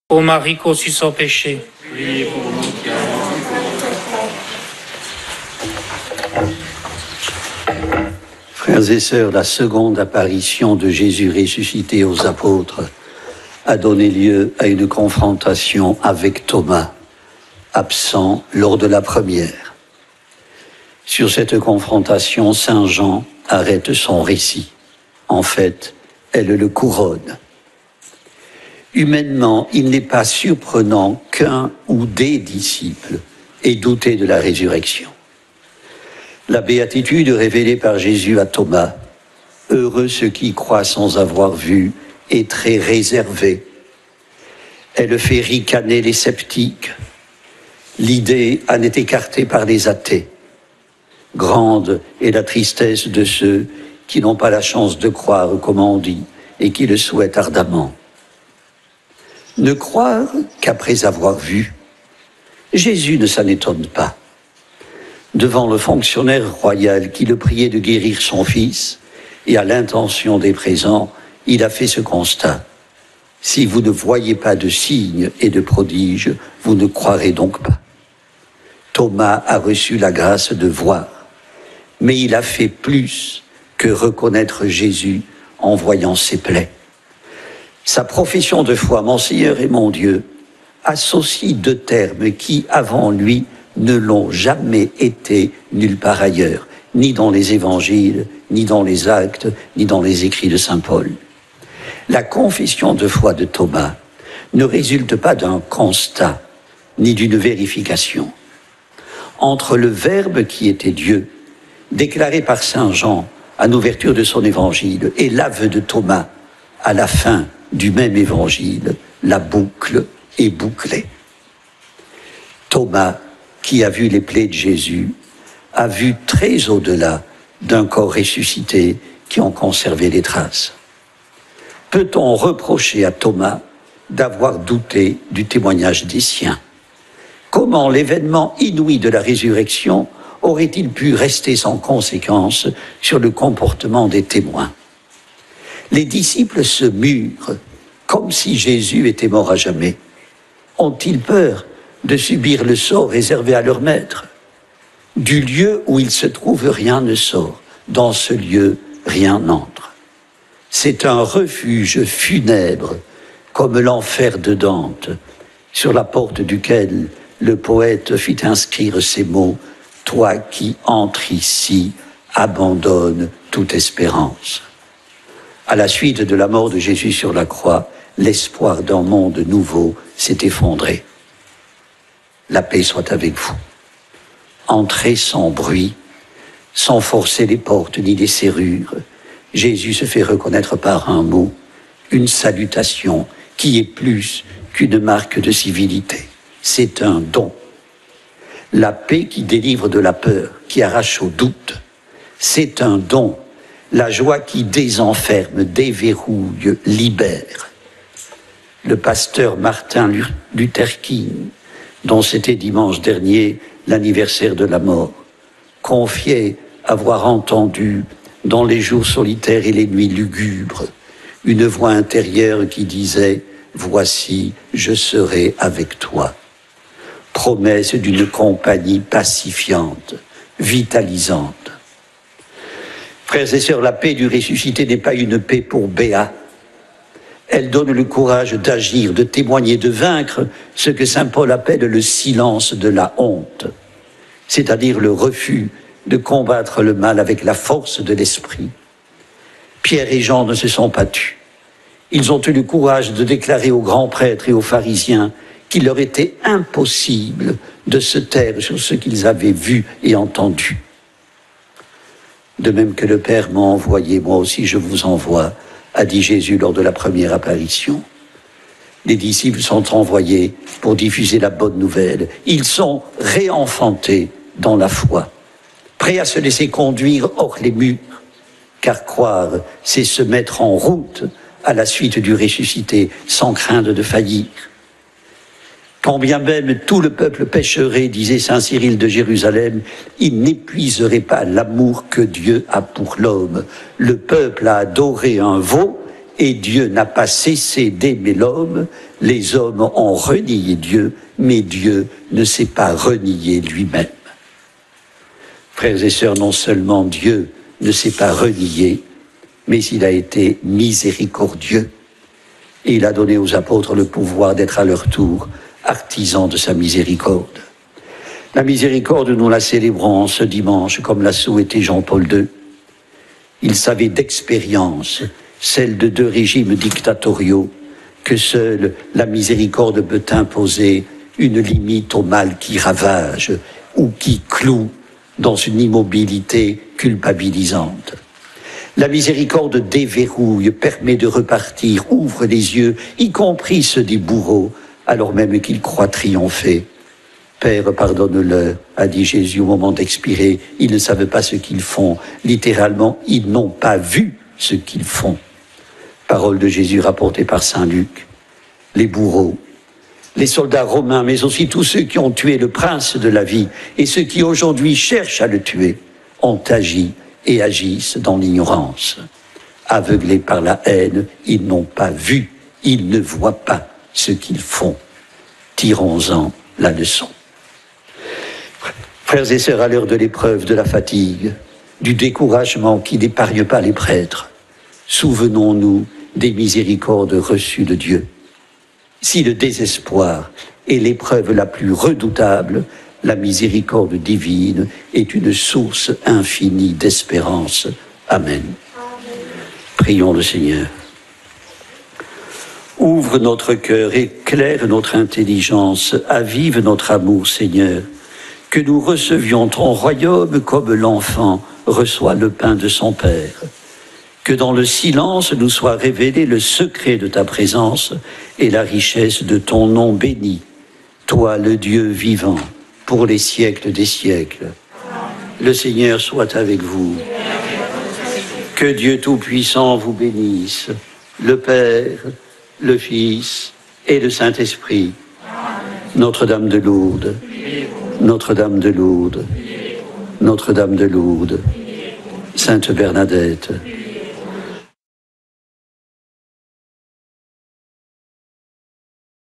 Ô Marie conçue sans péché, priez pour nous qui avons Frères et sœurs, la seconde apparition de Jésus ressuscité aux apôtres a donné lieu à une confrontation avec Thomas, absent lors de la première. Sur cette confrontation, saint Jean arrête son récit. En fait, elle le couronne. Humainement, il n'est pas surprenant qu'un ou des disciples aient douté de la résurrection. La béatitude révélée par Jésus à Thomas, « Heureux ceux qui croient sans avoir vu », est très réservée. Elle fait ricaner les sceptiques. L'idée en est écartée par les athées. Grande est la tristesse de ceux qui n'ont pas la chance de croire, comme on dit, et qui le souhaitent ardemment. Ne croire qu'après avoir vu, Jésus ne s'en étonne pas. Devant le fonctionnaire royal qui le priait de guérir son fils, et à l'intention des présents, il a fait ce constat. Si vous ne voyez pas de signes et de prodiges, vous ne croirez donc pas. Thomas a reçu la grâce de voir, mais il a fait plus que reconnaître Jésus en voyant ses plaies. Sa profession de foi, « Mon Seigneur et mon Dieu », associe deux termes qui, avant lui, ne l'ont jamais été nulle part ailleurs, ni dans les évangiles, ni dans les actes, ni dans les écrits de saint Paul. La confession de foi de Thomas ne résulte pas d'un constat, ni d'une vérification. Entre le Verbe qui était Dieu, déclaré par saint Jean à l'ouverture de son évangile, et l'aveu de Thomas à la fin du même évangile, la boucle est bouclée. Thomas, qui a vu les plaies de Jésus, a vu très au-delà d'un corps ressuscité qui en conservait les traces. Peut-on reprocher à Thomas d'avoir douté du témoignage des siens? Comment l'événement inouï de la résurrection aurait-il pu rester sans conséquence sur le comportement des témoins? Les disciples se murent comme si Jésus était mort à jamais. Ont-ils peur de subir le sort réservé à leur maître? Du lieu où il se trouve, rien ne sort. Dans ce lieu, rien n'entre. C'est un refuge funèbre, comme l'enfer de Dante, sur la porte duquel le poète fit inscrire ces mots « Toi qui entres ici, abandonne toute espérance ». À la suite de la mort de Jésus sur la croix, l'espoir d'un monde nouveau s'est effondré. La paix soit avec vous. Entrez sans bruit, sans forcer les portes ni les serrures. Jésus se fait reconnaître par un mot, une salutation qui est plus qu'une marque de civilité. C'est un don. La paix qui délivre de la peur, qui arrache au doute, c'est un don. La joie qui désenferme, déverrouille, libère. Le pasteur Martin Luther King, dont c'était dimanche dernier l'anniversaire de la mort, confiait avoir entendu, dans les jours solitaires et les nuits lugubres, une voix intérieure qui disait « Voici, je serai avec toi ». Promesse d'une compagnie pacifiante, vitalisante. Frères et sœurs, la paix du ressuscité n'est pas une paix pour béat. Elle donne le courage d'agir, de témoigner, de vaincre ce que saint Paul appelle le silence de la honte, c'est-à-dire le refus de combattre le mal avec la force de l'esprit. Pierre et Jean ne se sont pas tus. Ils ont eu le courage de déclarer aux grands prêtres et aux pharisiens qu'il leur était impossible de se taire sur ce qu'ils avaient vu et entendu. De même que le Père m'a envoyé, moi aussi je vous envoie, a dit Jésus lors de la première apparition. Les disciples sont envoyés pour diffuser la bonne nouvelle. Ils sont réenfantés dans la foi, prêts à se laisser conduire hors les murs, car croire, c'est se mettre en route à la suite du ressuscité, sans crainte de faillir. Quand bien même tout le peuple pécherait, disait saint Cyril de Jérusalem, il n'épuiserait pas l'amour que Dieu a pour l'homme. Le peuple a adoré un veau et Dieu n'a pas cessé d'aimer l'homme. Les hommes ont renié Dieu, mais Dieu ne s'est pas renié lui-même. Frères et sœurs, non seulement Dieu ne s'est pas renié, mais il a été miséricordieux. Et il a donné aux apôtres le pouvoir d'être à leur tour artisans de sa miséricorde. La miséricorde, nous la célébrons ce dimanche, comme l'a souhaité Jean-Paul II. Il savait d'expérience, celle de 2 régimes dictatoriaux, que seule la miséricorde peut imposer une limite au mal qui ravage ou qui cloue dans une immobilité culpabilisante. La miséricorde déverrouille, permet de repartir, ouvre les yeux, y compris ceux des bourreaux, alors même qu'ils croient triompher. Père, pardonne-leur, a dit Jésus au moment d'expirer. Ils ne savent pas ce qu'ils font. Littéralement, ils n'ont pas vu ce qu'ils font. Parole de Jésus rapportée par saint Luc. Les bourreaux, les soldats romains, mais aussi tous ceux qui ont tué le prince de la vie et ceux qui aujourd'hui cherchent à le tuer, ont agi et agissent dans l'ignorance. Aveuglés par la haine, ils n'ont pas vu, ils ne voient pas ce qu'ils font. Tirons-en la leçon. Frères et sœurs, à l'heure de l'épreuve, de la fatigue, du découragement qui n'épargne pas les prêtres, souvenons-nous des miséricordes reçues de Dieu. Si le désespoir est l'épreuve la plus redoutable, la miséricorde divine est une source infinie d'espérance. Amen. Prions le Seigneur. Ouvre notre cœur, éclaire notre intelligence, avive notre amour, Seigneur, que nous recevions ton royaume comme l'enfant reçoit le pain de son Père. Que dans le silence nous soit révélé le secret de ta présence et la richesse de ton nom béni, toi le Dieu vivant, pour les siècles des siècles. Le Seigneur soit avec vous. Que Dieu Tout-Puissant vous bénisse, le Père, le Fils et le Saint-Esprit. Notre-Dame de Lourdes, Notre-Dame de Lourdes, Notre-Dame de Lourdes, Sainte Bernadette,